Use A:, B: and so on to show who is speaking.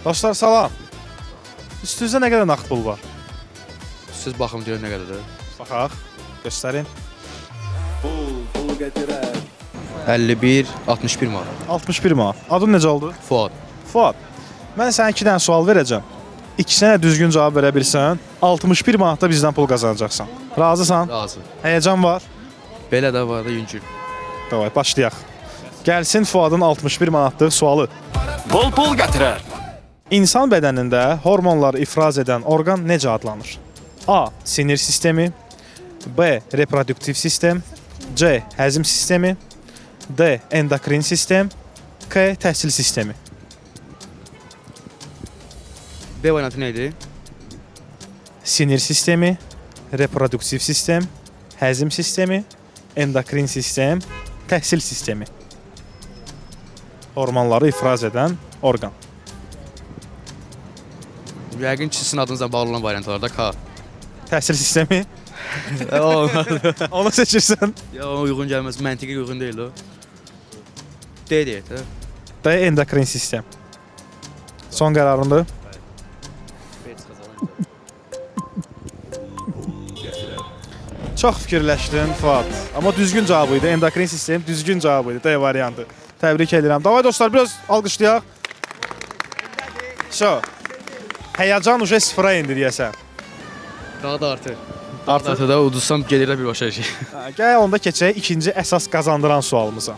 A: Dostlar salam. Üstünüzdə nə qədər nağd pul var?
B: Siz baxın görün nə qədərdir.
A: Baxaq, göstərin.
C: Pul gətirər.
B: 51, 61 manat.
A: 61 manat. Adın necə oldu?
B: Fuad.
A: Fuad. Mən sənə 2 dənə sual verəcəm. İkisinə düzgün cavab verə bilsən, 61 manatda bizdən pul qazanacaqsan. Razısan?
B: Razı.
A: Həyəcan var?
B: Belə də var da yüngül.
A: Davay, başlayaq. Gəlsin Fuadın 61 manatlıq sualı.
C: Pul gətirər.
A: İnsan bədənində hormonları ifraz edən orqan necə adlanır? A. Sinir sistemi, B. Reproduktiv sistem, C. Həzm sistemi, D. Endokrin sistem, K. Təhsil sistemi.
B: B variantı nə idi?
A: Sinir sistemi, reproduktiv sistem, həzm sistemi, endokrin sistem, təhsil sistemi. Hormonları ifraz edən orqan.
B: Yəqin ki, sizin adınızla bağlı olan variantlarda K.
A: Təhsil sistemi.
B: Olmadı.
A: Onu seçirsən.
B: Ya ona uyğun gəlməz, məntiqi uyğun deyil o. D deyək də.
A: D. Endokrin sistem. Son qərarındır. Çox fikirləşdin Fuad. Amma düzgün cavabı idi. Endokrin sistem düzgün cavabı idi. D variantı. Təbrik edirəm. Davay dostlar, biraz alqışlayaq. Şo. Həyəcan uje sıfıra indi deyəsən.
B: Daha da artır.
A: Artıq.
B: Artır da udursam gelir birbaşa şey.
A: Gəl onda keçək ikinci əsas qazandıran sualımıza.